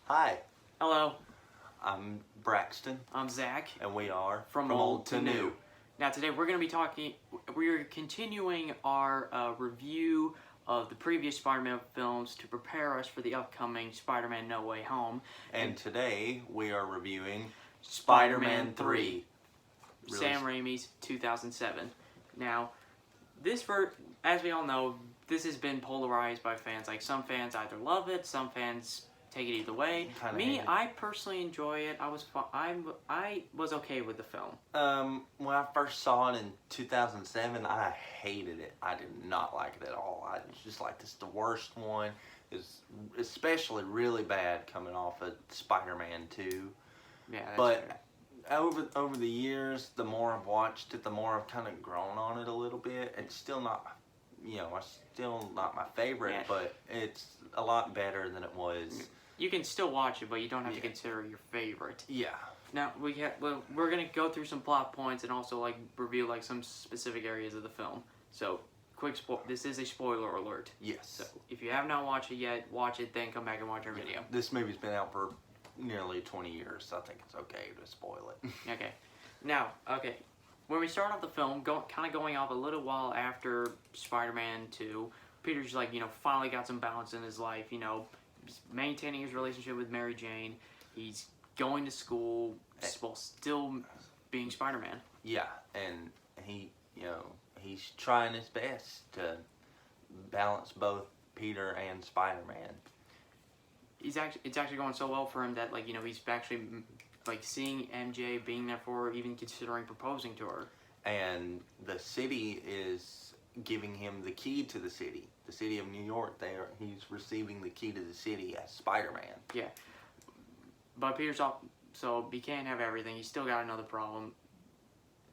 Hi, Hello, I'm Braxton, I'm Zach and we are from Old to New. Now today we're going to be we're continuing our review of the previous Spider-Man films to prepare us for the upcoming Spider-Man No Way Home. And today we are reviewing Spider-Man Spider-Man 3. Sam Raimi's 2007. Now, as we all know, this has been polarized by fans. Like, some fans either love it, some fans take it either way. Me, I personally enjoy it. I was okay with the film. When I first saw it in 2007, I hated it. I did not like it at all. I just like this the worst one. It's especially really bad coming off of Spider-Man 2. Yeah, that's But over the years, the more I've watched it, the more I've kind of grown on it a little bit. It's still not, it's still not my favorite, but it's a lot better than it was. You can still watch it, but you don't have to consider it your favorite. Yeah. Now we're gonna go through some plot points and also like review like some specific areas of the film. So this is a spoiler alert. Yes. So if you have not watched it yet, watch it, then come back and watch our video. This movie's been out for nearly 20 years, so I think it's okay to spoil it. Okay. Now, when we start off the film, kind of going off a little while after Spider-Man 2, Peter's like, finally got some balance in his life, he's maintaining his relationship with Mary Jane, he's going to school while still being Spider-Man. Yeah, and he's trying his best to balance both Peter and Spider-Man. It's actually going so well for him that he's actually seeing MJ, being there for her, even considering proposing to her. And the city is giving him the key to the city of New York. He's receiving the key to the city as Spider-Man. Yeah, but so he can't have everything. He's still got another problem.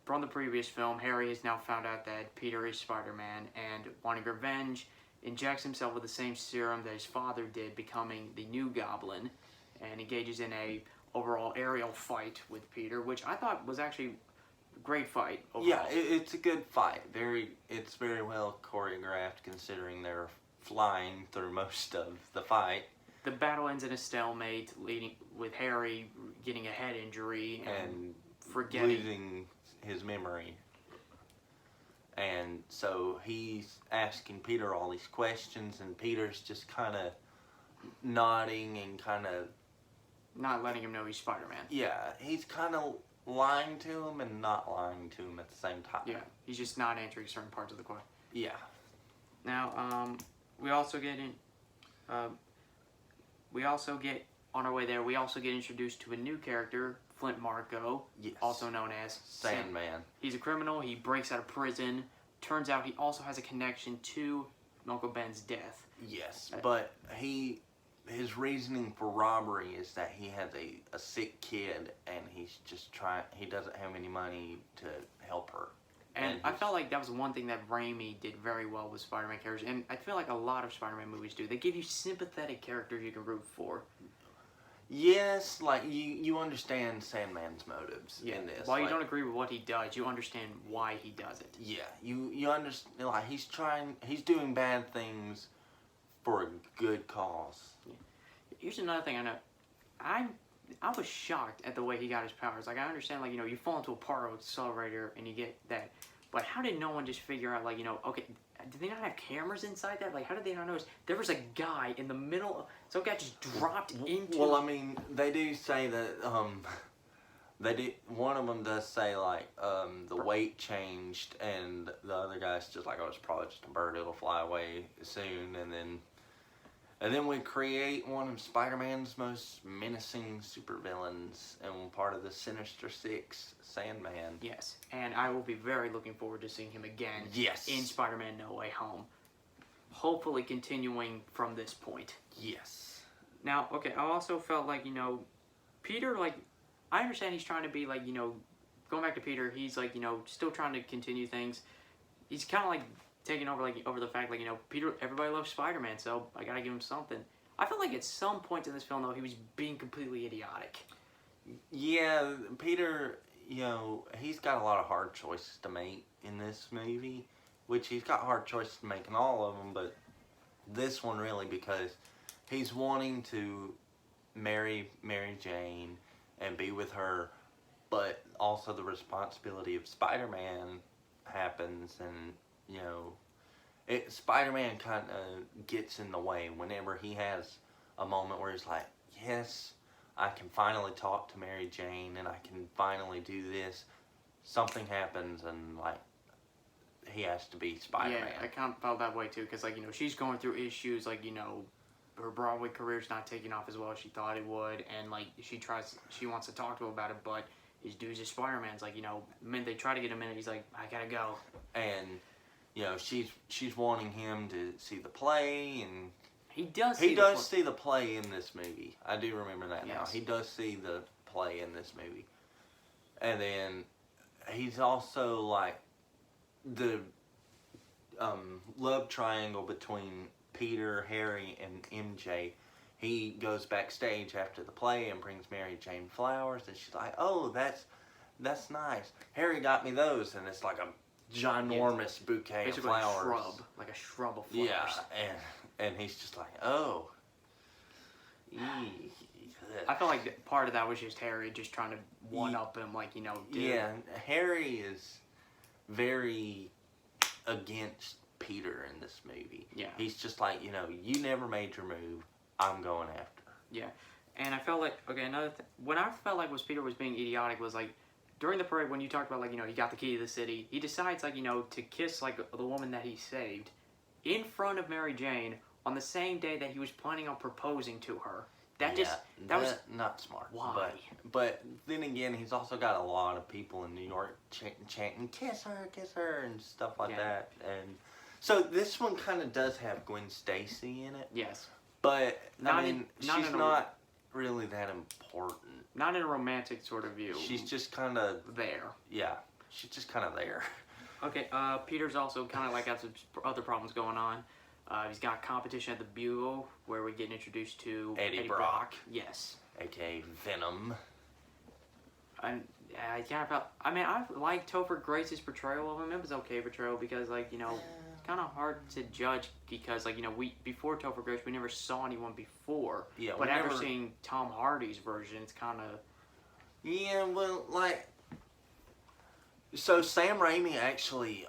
From the previous film, Harry has now found out that Peter is Spider-Man, and wanting revenge, injects himself with the same serum that his father did, becoming the new Goblin, and engages in a overall aerial fight with Peter, which I thought was actually a great fight overall. Yeah, it's a good fight. It's very well choreographed considering they're flying through most of the fight. The battle ends in a stalemate, leading with Harry getting a head injury and losing his memory. And so he's asking Peter all these questions, and Peter's just kind of nodding and kind of not letting him know he's Spider-Man. Yeah, he's kind of lying to him and not lying to him at the same time. Yeah, he's just not answering certain parts of the question. Yeah. Now, we also get on our way there, we also get introduced to a new character, Flint Marko, yes, also known as Sandman. He's a criminal. He breaks out of prison. Turns out he also has a connection to Uncle Ben's death. Yes, but his reasoning for robbery is that he has a sick kid, and he doesn't have any money to help her. And I felt like that was one thing that Raimi did very well with Spider-Man characters, and I feel like a lot of Spider-Man movies do. They give you sympathetic characters you can root for. Yes, like you understand Sandman's motives in this. While you don't agree with what he does, you understand why he does it. Yeah, you understand, like he's doing bad things for a good cause. Yeah. Here's another thing I know. I was shocked at the way he got his powers. Like, I understand, you fall into a power accelerator and you get that. But how did no one just figure out, okay, did they not have cameras inside that? Like, how did they not notice? There was a guy in the middle of, some guy just dropped into... Well, I mean, they do say that, one of them does say, the weight changed, and the other guy's just like, oh, it's probably just a bird, it'll fly away soon, and then we create one of Spider-Man's most menacing supervillains and part of the Sinister Six, Sandman. Yes, and I will be very looking forward to seeing him again in Spider-Man No Way Home. Hopefully continuing from this point. Yes. Now, okay, I also felt like, Peter, I understand he's trying to be, going back to Peter, he's, still trying to continue things. He's kind of, taking over the fact, Peter, everybody loves Spider-Man, so I gotta give him something. I felt like at some point in this film, though, he was being completely idiotic. Yeah, Peter, he's got a lot of hard choices to make in this movie, which he's got hard choices to make in all of them, but this one really, because he's wanting to marry Mary Jane and be with her, but also the responsibility of Spider-Man happens, and Spider-Man kind of gets in the way whenever he has a moment where he's like, yes, I can finally talk to Mary Jane and I can finally do this. Something happens and like he has to be Spider-Man. Yeah, I kind of felt that way too, because she's going through issues, her Broadway career's not taking off as well as she thought it would, and she wants to talk to him about it, but his dude's just Spider-Man's they try to get him in, and he's like, I gotta go. And she's wanting him to see the play, and he does see the play in this movie. I do remember that now. He does see the play in this movie. And then he's also like the love triangle between Peter, Harry, and MJ. He goes backstage after the play and brings Mary Jane flowers, and she's like, oh, that's nice. Harry got me those, and it's like a ginormous bouquet of flowers. Like a shrub of flowers. Yeah, and he's just like, oh. I felt like part of that was just Harry just trying to one-up him, Yeah, Harry is very against Peter in this movie. Yeah. He's just like, you never made your move, I'm going after. Yeah, and I felt like, another thing, when I felt like Peter was being idiotic was during the parade when you talked about he got the key to the city, he decides to kiss the woman that he saved in front of Mary Jane on the same day that he was planning on proposing to her. That was not smart. Why? But then again, he's also got a lot of people in New York chanting kiss her and stuff like that. And so this one kind of does have Gwen Stacy in it. Yes. But she's not really that important. Not in a romantic sort of view. She's just kind of there. Yeah, she's just kind of there. Okay, Peter's also kind of got some other problems going on. He's got competition at the Bugle, where we get introduced to Eddie Brock. Yes. A.k.a. Venom. And I kind of felt... I liked Topher Grace's portrayal of him. It was okay portrayal because, it's kind of hard to judge because, before Topher Grace, we never saw anyone before. Yeah, but after seeing Tom Hardy's version, it's kind of... Yeah, well, So Sam Raimi actually...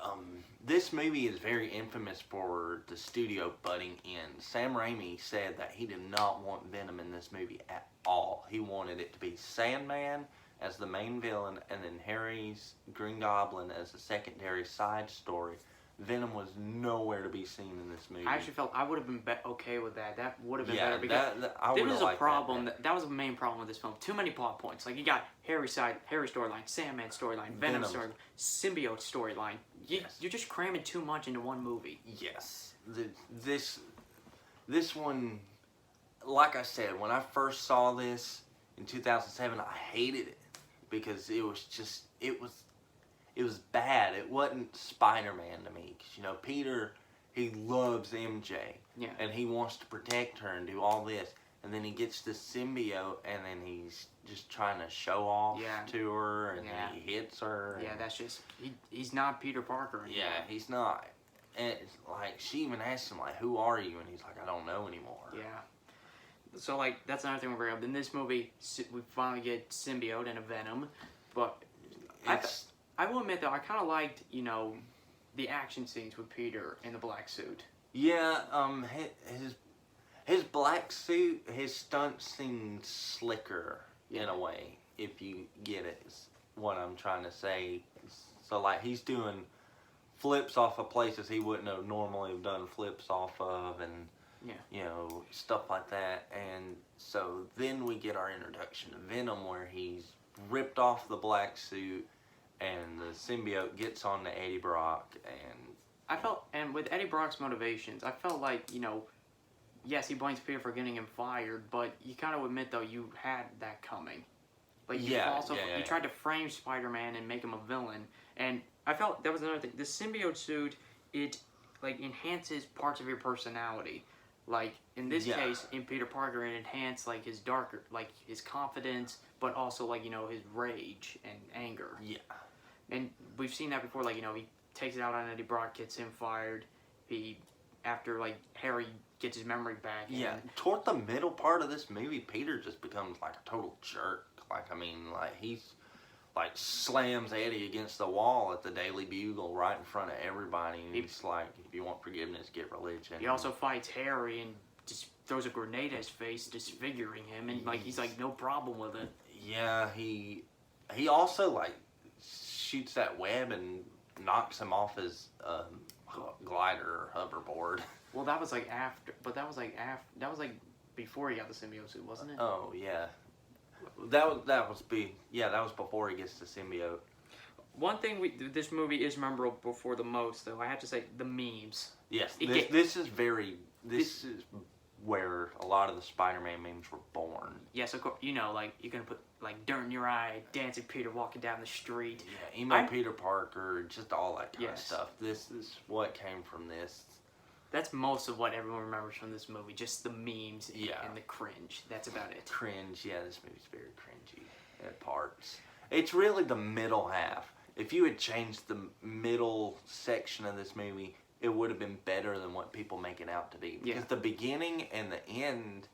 this movie is very infamous for the studio butting in. Sam Raimi said that he did not want Venom in this movie at all. He wanted it to be Sandman as the main villain and then Harry's Green Goblin as a secondary side story. Venom was nowhere to be seen in this movie. I actually felt I would have been okay with that. That would have been better because there was a problem. That was the main problem with this film. Too many plot points. You got Harry's storyline, Sandman storyline, Venom storyline, symbiote storyline. You're just cramming too much into one movie. Yes. This one, like I said, when I first saw this in 2007, I hated it because it was bad. It wasn't Spider-Man to me. Because, Peter, he loves MJ. Yeah. And he wants to protect her and do all this. And then he gets this symbiote and then he's just trying to show off to her and he hits her. Yeah, that's just... He's not Peter Parker anymore. Yeah, he's not. And it's she even asks him, who are you? And he's like, I don't know anymore. Yeah. So, that's another thing we're bringing up. In this movie, we finally get symbiote and a Venom. But... I will admit, though, I kind of liked, the action scenes with Peter in the black suit. Yeah, his black suit, his stunts seem slicker in a way, if you get it, is what I'm trying to say. So, he's doing flips off of places he wouldn't have normally done flips off of, and, stuff like that. And so then we get our introduction to Venom, where he's ripped off the black suit, and the symbiote gets on to Eddie Brock, and with Eddie Brock's motivations, I felt yes, he blames Peter for getting him fired, but you kind of admit, though, you had that coming. He tried to frame Spider-Man and make him a villain, and I felt that was another thing. The symbiote suit, it, enhances parts of your personality. In this case, in Peter Parker, it enhanced, his darker, his confidence, but also, his rage and anger. Yeah. And we've seen that before, he takes it out on Eddie Brock, gets him fired. After, Harry gets his memory back. Yeah, toward the middle part of this movie, Peter just becomes like a total jerk. Like, I mean, like he's like slams Eddie against the wall at the Daily Bugle right in front of everybody. And he's like, if you want forgiveness, get religion. He also fights Harry and just throws a grenade at his face, disfiguring him, and like he's like no problem with it. Yeah, he also like shoots that web and knocks him off his glider or hoverboard. Well, that was like after, but that was like before he got the symbiote suit, wasn't it? Oh yeah, that was before he gets the symbiote. One thing this movie is memorable for the most, though, I have to say, the memes. Yes, this is where a lot of the Spider-Man memes were born. Yes, of course. You know, like you're gonna put like dirt in your eye, dancing Peter walking down the street. Yeah, emo Peter Parker, just all that kind of stuff. This is what came from this. That's most of what everyone remembers from this movie, just the memes and the cringe. That's about it. Cringe, yeah, this movie's very cringy at parts. It's really the middle half. If you had changed the middle section of this movie, it would have been better than what people make it out to be. Because the beginning and the end,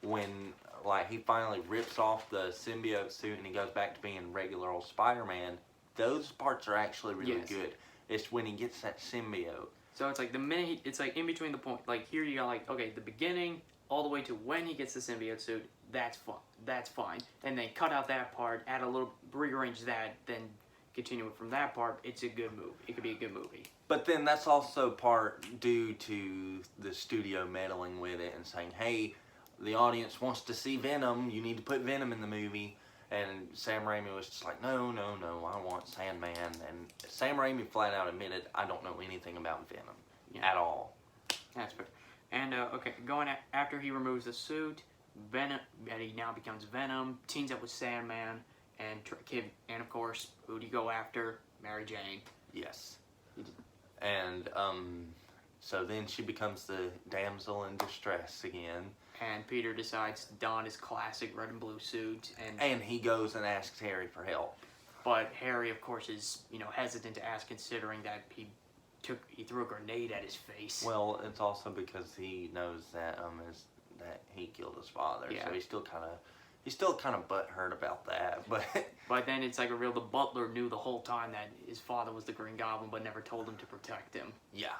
when like he finally rips off the symbiote suit and he goes back to being regular old Spider-Man, those parts are actually really good. It's when he gets that symbiote. So it's like the minute it's like in between the point. Like here you got like, okay, the beginning all the way to when he gets the symbiote suit. That's fun. That's fine. And then cut out that part, add a little, rearrange that, then continue it from that part. It's a good movie. It could be a good movie. But then that's also part due to the studio meddling with it and saying, hey, the audience wants to see Venom. You need to put Venom in the movie. And Sam Raimi was just like, no, I want Sandman. And Sam Raimi flat out admitted, I don't know anything about Venom at all. That's fair. And, okay, after he removes the suit, Eddie now becomes Venom, teams up with Sandman, and of course, who do you go after? Mary Jane. Yes. And, so then she becomes the damsel in distress again. And Peter decides to don his classic red and blue suit. And he goes and asks Harry for help. But Harry, of course, is, hesitant to ask, considering that he threw a grenade at his face. Well, it's also because he knows that that he killed his father. Yeah. So he's still kind of butthurt about that. But then it's like the butler knew the whole time that his father was the Green Goblin, but never told him to protect him. Yeah.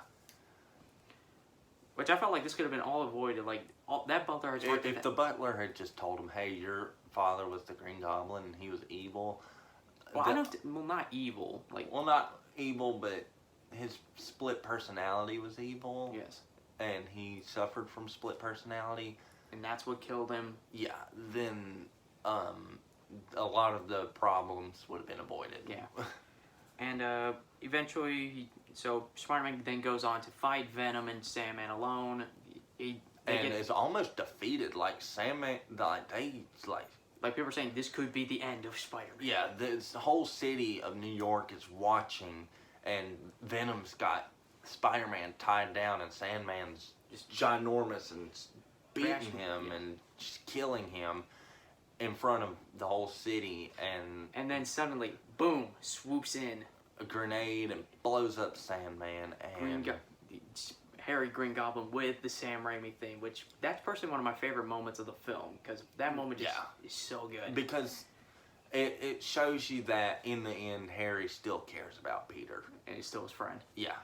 Which I felt like this could have been all avoided. Like that butler has worked. If the butler had just told him, "Hey, your father was the Green Goblin and he was evil." Well, not evil. Well, not evil, but his split personality was evil. Yes. And he suffered from split personality. And that's what killed him. Yeah. Then, a lot of the problems would have been avoided. Yeah. And eventually, so Spider-Man then goes on to fight Venom and Sandman alone. Is almost defeated. Like Sandman, like people are saying, this could be the end of Spider-Man. Yeah, the whole city of New York is watching, and Venom's got Spider-Man tied down, and Sandman's just ginormous and beating him and just killing him in front of the whole city, and then suddenly, boom, swoops in a grenade and blows up Sandman and Harry Green Goblin with the Sam Raimi thing, which that's personally one of my favorite moments of the film, because that moment is so good. Because it shows you that in the end, Harry still cares about Peter. And he's still his friend. Yeah.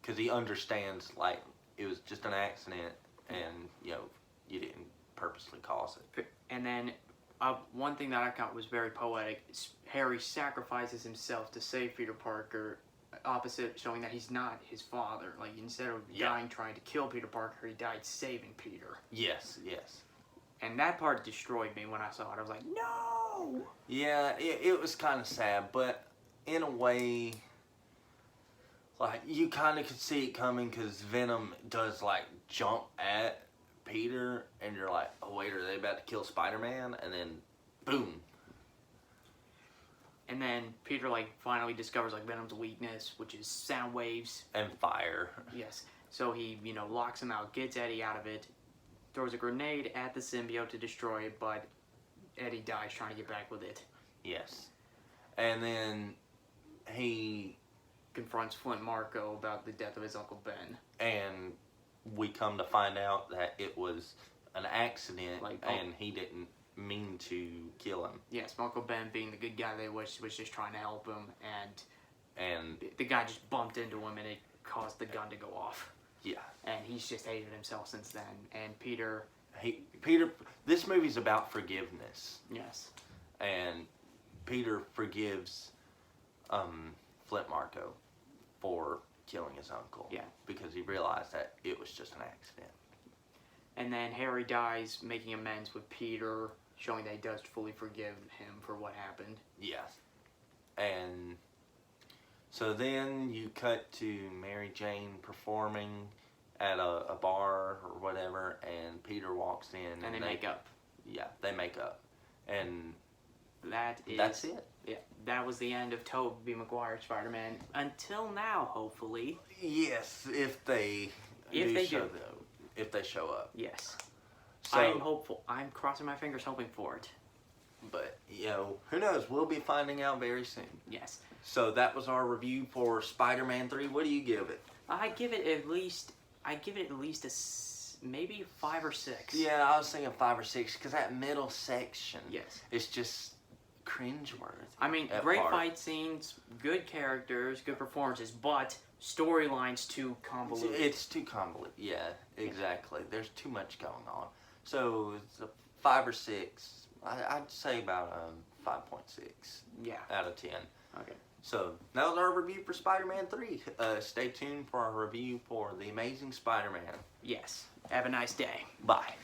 Because he understands, like, it was just an accident and, you didn't purposely cause it. And then one thing that I thought was very poetic is Harry sacrifices himself to save Peter Parker, opposite showing that he's not his father. Like, instead of dying trying to kill Peter Parker, he died saving Peter. Yes. And that part destroyed me when I saw it. I was like, no! Yeah, it was kind of sad, but in a way, like, you kind of could see it coming because Venom does, like, jump at Peter, and you're like, oh, wait, are they about to kill Spider-Man? And then, boom. And then Peter, finally discovers, Venom's weakness, which is sound waves. And fire. Yes. So he, locks him out, gets Eddie out of it, throws a grenade at the symbiote to destroy it, but Eddie dies trying to get back with it. Yes. And then he confronts Flint Marko about the death of his Uncle Ben. And we come to find out that it was an accident, Like, and he didn't mean to kill him. Yes, Uncle Ben, being the good guy they was just trying to help him, And the guy just bumped into him, and it caused the gun to go off. yeah, And he's just hated himself since then. And Peter, Peter. This movie's about forgiveness, yes, and Peter forgives Flint Marko for killing his uncle. Yeah. Because he realized that it was just an accident. and then Harry dies, making amends with Peter, showing that he does fully forgive him for what happened. Yes. And so then you cut to Mary Jane performing at a bar or whatever, and Peter walks in. And they make up. Yeah, they make up. And that's it. Yeah, that was the end of Tobey Maguire Spider-Man. Until now, hopefully. Yes, if they show up. Yes. So, I'm hopeful. I'm crossing my fingers hoping for it. But, who knows? We'll be finding out very soon. Yes. So that was our review for Spider-Man 3. What do you give it? I give it at least maybe 5 or 6. Yeah, I was thinking 5 or 6 because that middle section Yes. is just cringeworthy. I mean, great fight scenes, good characters, good performances, but storyline's too convoluted. It's too convoluted. Yeah, exactly. There's too much going on. So it's a 5 or 6. I'd say about 5.6. Yeah. Out of 10. Okay. So that was our review for Spider-Man 3. Stay tuned for our review for The Amazing Spider-Man. Yes. Have a nice day. Bye.